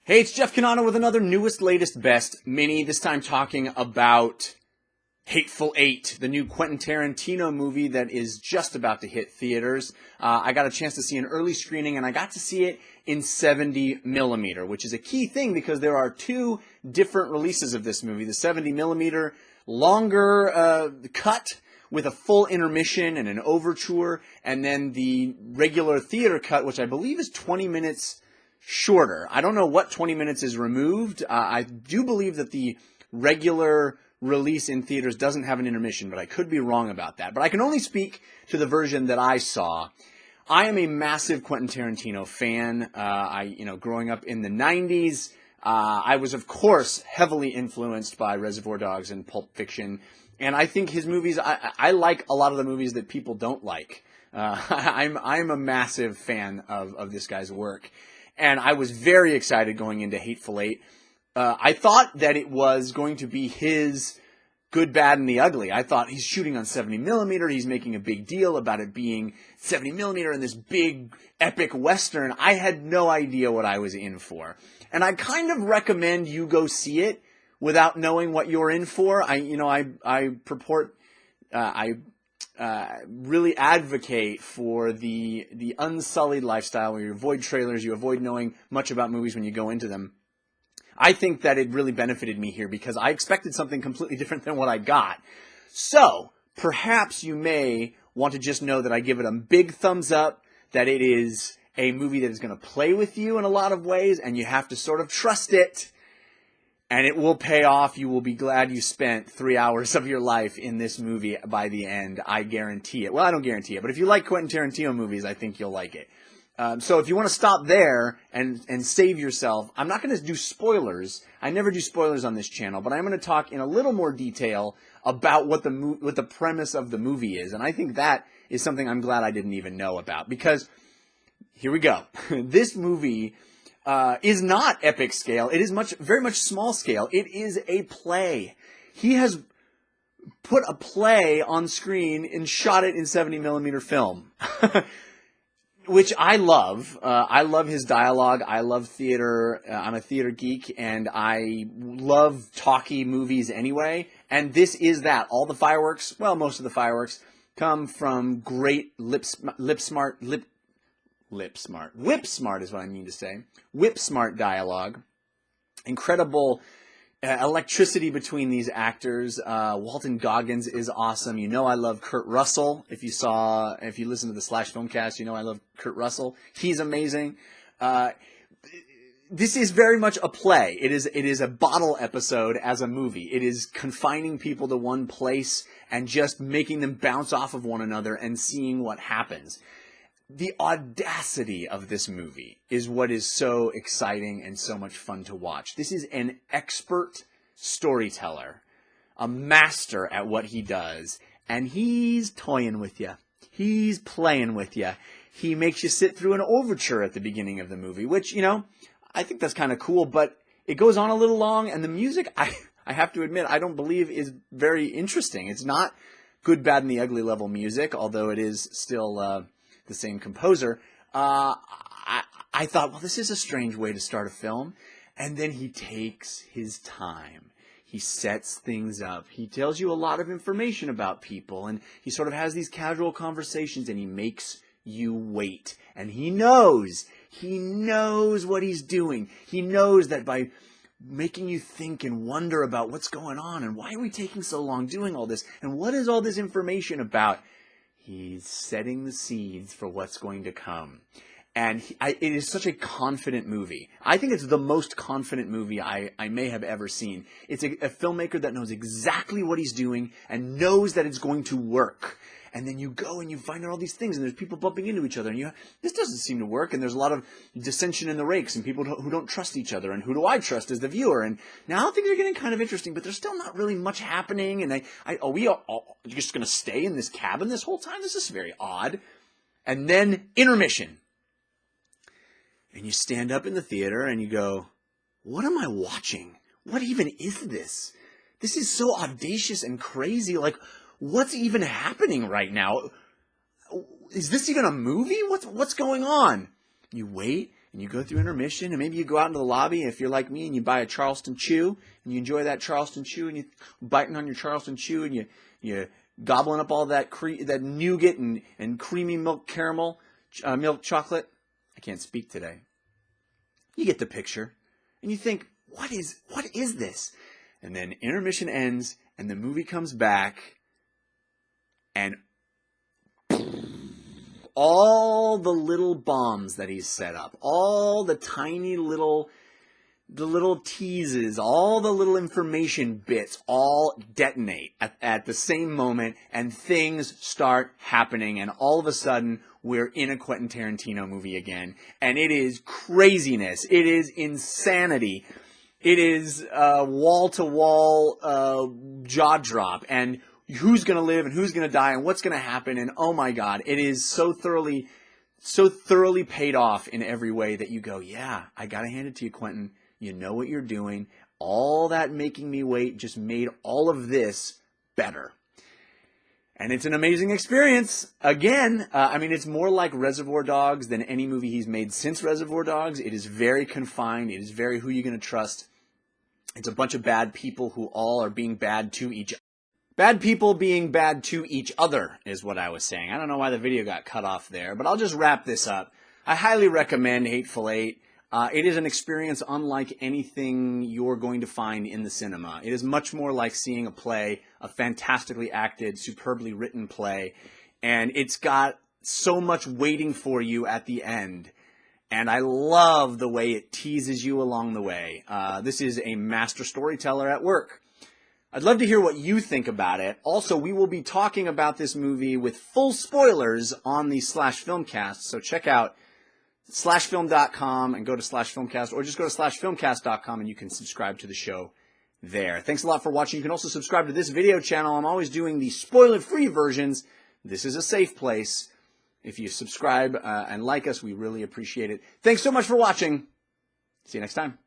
Hey, it's Jeff Cannata with another newest, latest, best mini. This time talking about Hateful Eight, the new Quentin Tarantino movie that is just about to hit theaters. I got a chance to see an early screening, and I got to see it in 70 millimeter, which is a key thing because there are two different releases of this movie. The 70 millimeter longer cut with a full intermission and an overture, and then the regular theater cut, which I believe is 20 minutes shorter. I don't know what 20 minutes is removed. I do believe that the regular release in theaters doesn't have an intermission, but I could be wrong about that. But I can only speak to the version that I saw. I am a massive Quentin Tarantino fan. Growing up in the 90s, I was, of course, heavily influenced by Reservoir Dogs and Pulp Fiction. And I think his movies, I like a lot of the movies that people don't like. I'm a massive fan of this guy's work. And I was very excited going into Hateful Eight. I thought that it was going to be his Good, Bad, and the Ugly. I thought he's shooting on 70 millimeter. He's making a big deal about it being 70 millimeter and this big, epic Western. I had no idea what I was in for. And I kind of recommend you go see it without knowing what you're in for. I really advocate for the unsullied lifestyle where you avoid trailers, you avoid knowing much about movies when you go into them. I think that it really benefited me here because I expected something completely different than what I got. So, perhaps you may want to just know that I give it a big thumbs up, that it is a movie that is going to play with you in a lot of ways, and you have to sort of trust it. And it will pay off. You will be glad you spent 3 hours of your life in this movie by the end. I guarantee it. Well, I don't guarantee it, but if you like Quentin Tarantino movies, I think you'll like it. So if you want to stop there and save yourself, I'm not going to do spoilers. I never do spoilers on this channel, but I'm going to talk in a little more detail about what the premise of the movie is. And I think that is something I'm glad I didn't even know about, because here we go. This movie is not epic scale. It is very much small scale. It is a play. He has put a play on screen and shot it in 70 millimeter film, which I love. I love his dialogue. I love theater. I'm a theater geek, and I love talky movies anyway. And this is that. All the fireworks, well, most of the fireworks come from great whip smart is what I mean to say. Whip smart dialogue. Incredible electricity between these actors. Walton Goggins is awesome. You know I love Kurt Russell. If you listen to the Slash Filmcast, you know I love Kurt Russell. He's amazing. This is very much a play. It is a bottle episode as a movie. It is confining people to one place and just making them bounce off of one another and seeing what happens. The audacity of this movie is what is so exciting and so much fun to watch. This is an expert storyteller, a master at what he does, and he's toying with you. He's playing with you. He makes you sit through an overture at the beginning of the movie, which, I think that's kind of cool, but it goes on a little long, and the music, I have to admit, I don't believe is very interesting. It's not Good, Bad, and the Ugly level music, although it is still the same composer. I thought, well, this is a strange way to start a film. And then he takes his time. He sets things up. He tells you a lot of information about people, and he sort of has these casual conversations, and he makes you wait. And he knows what he's doing. He knows that by making you think and wonder about what's going on, and why are we taking so long doing all this, and what is all this information about, he's setting the seeds for what's going to come. And it is such a confident movie. I think it's the most confident movie I may have ever seen. It's a filmmaker that knows exactly what he's doing and knows that it's going to work. And then you go and you find out all these things, and there's people bumping into each other, and this doesn't seem to work, and there's a lot of dissension in the ranks, and people who don't trust each other, and who do I trust as the viewer? And now things are getting kind of interesting, but there's still not really much happening, and are we all just going to stay in this cabin this whole time? This is very odd. And then intermission. And you stand up in the theater, and you go, what am I watching? What even is this? This is so audacious and crazy, like, what's even happening right now? Is this even a movie? What's going on? You wait and you go through intermission, and maybe you go out into the lobby if you're like me and you buy a Charleston Chew, and you enjoy that Charleston Chew, and you biting on your Charleston Chew, and you gobbling up all that nougat and creamy milk caramel, milk chocolate. I can't speak today. You get the picture, and you think, what is this? And then intermission ends, and the movie comes back, and all the little bombs that he's set up, all the tiny little teases, all the little information bits all detonate at the same moment, and things start happening, and all of a sudden we're in a Quentin Tarantino movie again, and it is craziness, it is insanity, it is wall-to-wall jaw drop, and who's going to live and who's going to die and what's going to happen, and oh my God, it is so thoroughly paid off in every way that you go, yeah, I got to hand it to you, Quentin. You know what you're doing. All that making me wait just made all of this better. And it's an amazing experience. Again, it's more like Reservoir Dogs than any movie he's made since Reservoir Dogs. It is very confined. It is very who you're going to trust. It's a bunch of bad people who all are being bad to each other. Bad people being bad to each other is what I was saying. I don't know why the video got cut off there, but I'll just wrap this up. I highly recommend Hateful Eight. It is an experience unlike anything you're going to find in the cinema. It is much more like seeing a play, a fantastically acted, superbly written play, and it's got so much waiting for you at the end. And I love the way it teases you along the way. This is a master storyteller at work. I'd love to hear what you think about it. Also, we will be talking about this movie with full spoilers on the /filmcast, so check out /film.com and go to /filmcast, or just go to /filmcast.com and you can subscribe to the show there. Thanks a lot for watching. You can also subscribe to this video channel. I'm always doing the spoiler-free versions. This is a safe place. If you subscribe and like us, we really appreciate it. Thanks so much for watching. See you next time.